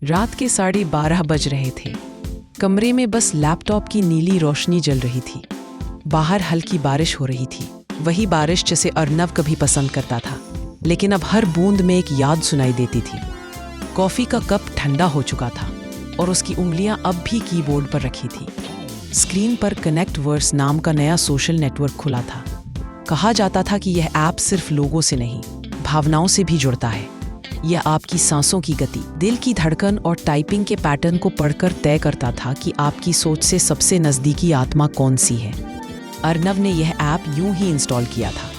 रात के 12:30 बज रहे थे। कमरे में बस लैपटॉप की नीली रोशनी जल रही थी। बाहर हल्की बारिश हो रही थी, वही बारिश जिसे अर्नव कभी पसंद करता था, लेकिन अब हर बूंद में एक याद सुनाई देती थी। कॉफी का कप ठंडा हो चुका था और उसकी उंगलियां अब भी कीबोर्ड पर रखी थी। स्क्रीन पर कनेक्ट वर्स नाम का नया सोशल नेटवर्क खुला था। कहा जाता था कि यह ऐप सिर्फ लोगों से नहीं, भावनाओं से भी जुड़ता है। यह आपकी सांसों की गति, दिल की धड़कन और टाइपिंग के पैटर्न को पढ़कर तय करता था कि आपकी सोच से सबसे नज़दीकी आत्मा कौन सी है। अर्नव ने यह ऐप यूं ही इंस्टॉल किया था।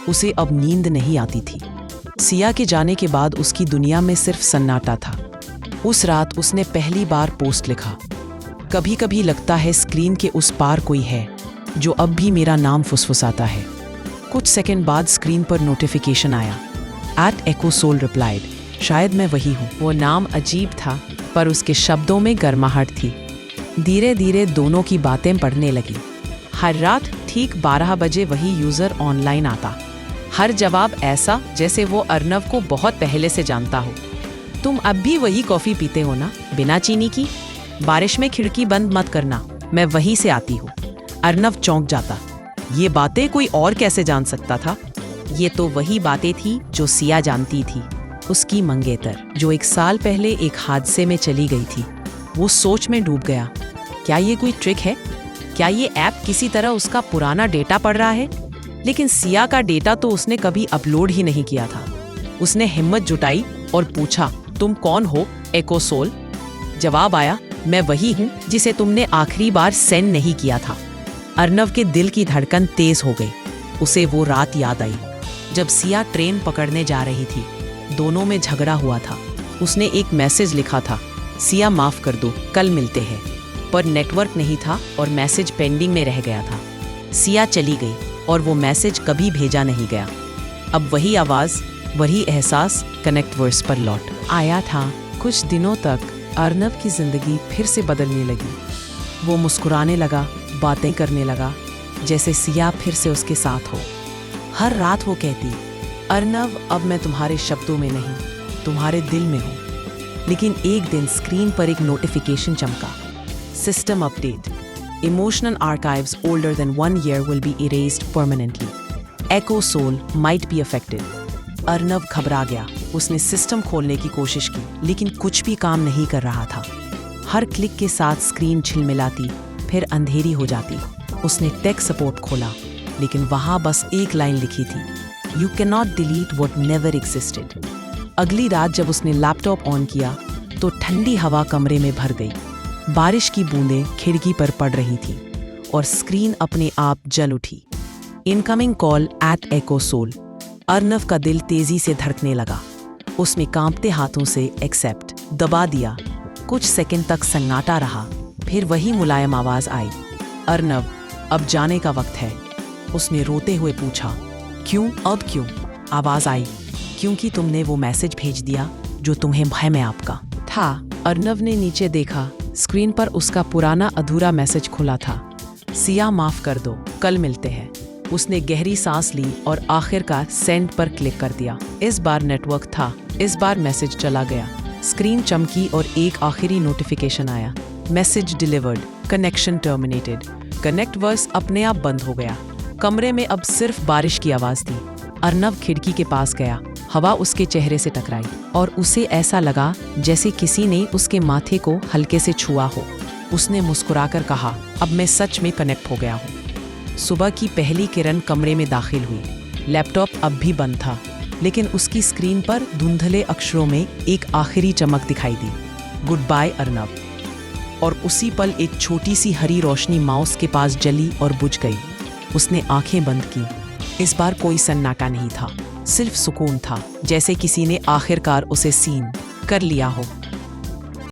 उसे अब नींद नहीं आती थी। सिया के जाने के बाद उसकी दुनिया में सिर्फ सन्नाटा था। उस रात उसने पहली बार पोस्ट लिखा, कभी कभी लगता है स्क्रीन के उस पार कोई है जो अब भी मेरा नाम फुसफुसाता है। कुछ सेकंड बाद स्क्रीन पर नोटिफिकेशन आया। @EchoSoul रिप्लाइड, शायद मैं वही हूँ। वो नाम अजीब था, पर उसके शब्दों में गर्माहट थी। धीरे धीरे दोनों की बातें बढ़ने लगी। हर रात ठीक 12 बजे वही यूज़र ऑनलाइन आता। हर जवाब ऐसा जैसे वो अर्नव को बहुत पहले से जानता हो। तुम अब भी वही कॉफ़ी पीते हो ना, बिना चीनी की? बारिश में खिड़की बंद मत करना, मैं वहीं से आती हूँ। अर्नव चौंक जाता। ये बातें कोई और कैसे जान सकता था? ये तो वही बातें थी जो सिया जानती थी, उसकी मंगेतर, जो 1 साल पहले एक हादसे में चली गई थी। वो सोच में डूब गया। क्या ये कोई ट्रिक है? क्या ये ऐप किसी तरह उसका पुराना डेटा पढ़ रहा है? लेकिन सिया का डेटा तो उसने कभी अपलोड ही नहीं किया था। उसने हिम्मत जुटाई और पूछा, तुम कौन हो EchoSoul? जवाब आया, मैं वही हूँ जिसे तुमने आखिरी बार सेंड नहीं किया था। अर्नव के दिल की धड़कन तेज हो गई। उसे वो रात याद आई जब सिया ट्रेन पकड़ने जा रही थी। दोनों में झगड़ा हुआ था। उसने एक मैसेज लिखा था, सिया माफ कर दो, कल मिलते हैं। पर नेटवर्क नहीं था और मैसेज पेंडिंग में रह गया था। सिया चली गई और वो मैसेज कभी भेजा नहीं गया। अब वही आवाज़, वही एहसास कनेक्ट वर्स पर लौट आया था। कुछ दिनों तक अर्नव की जिंदगी फिर से बदलने लगी। वो मुस्कुराने लगा, बातें करने लगा, जैसे सिया फिर से उसके साथ हो। हर रात वो कहती, अर्नव, अब मैं तुम्हारे शब्दों में नहीं, तुम्हारे दिल में हूँ। लेकिन एक दिन स्क्रीन पर एक नोटिफिकेशन चमका, system update, emotional archives older than 1 year will be erased permanently. EchoSoul might be affected. Arnav घबरा गया। उसने सिस्टम खोलने की कोशिश की, लेकिन कुछ भी काम नहीं कर रहा था। हर क्लिक के साथ स्क्रीन झिलमिलाती, फिर अंधेरी हो जाती। उसने टेक सपोर्ट खोला, लेकिन वहाँ बस एक लाइन लिखी थी, You cannot delete what never existed. अगली रात जब उसने लैपटॉप ऑन किया तो ठंडी हवा कमरे में भर गई। बारिश की बूंदें खिड़की पर पड़ रही थी और स्क्रीन अपने आप जल उठी। Incoming call @EchoSoul। अर्नव का दिल तेजी से धड़कने लगा। उसने कांपते हाथों से एक्सेप्ट दबा दिया। कुछ सेकंड तक सन्नाटा रहा, फिर वही मुलायम आवाज आई, अर्नव, अब जाने का वक्त है। उसने रोते हुए पूछा, क्यों? अब क्यों? आवाज आई, क्योंकि तुमने वो मैसेज भेज दिया जो तुम्हें भय में आपका था। अर्नव ने नीचे देखा। स्क्रीन पर उसका पुराना अधूरा मैसेज खुला था, सिया माफ कर दो, कल मिलते हैं। उसने गहरी सांस ली और आखिरकार सेंड पर क्लिक कर दिया। इस बार नेटवर्क था, इस बार मैसेज चला गया। स्क्रीन चमकी और एक आखिरी नोटिफिकेशन आया, message delivered, connection terminated. Connect वर्स अपने आप बंद हो गया। कमरे में अब सिर्फ बारिश की आवाज थी। अर्नव खिड़की के पास गया। हवा उसके चेहरे से टकराई और उसे ऐसा लगा जैसे किसी ने उसके माथे को हल्के से छुआ हो। उसने मुस्कुराकर कहा, अब मैं सच में कनेक्ट हो गया हूँ। सुबह की पहली किरण कमरे में दाखिल हुई। लैपटॉप अब भी बंद था, लेकिन उसकी स्क्रीन पर धुंधले अक्षरों में एक आखिरी चमक दिखाई दी, गुड बाय अर्नव। और उसी पल एक छोटी सी हरी रोशनी माउस के पास जली और बुझ गई। उसने आंखें बंद की। इस बार कोई सन्नाटा नहीं था, सिर्फ सुकून था, जैसे किसी ने आखिरकार उसे सीन कर लिया हो।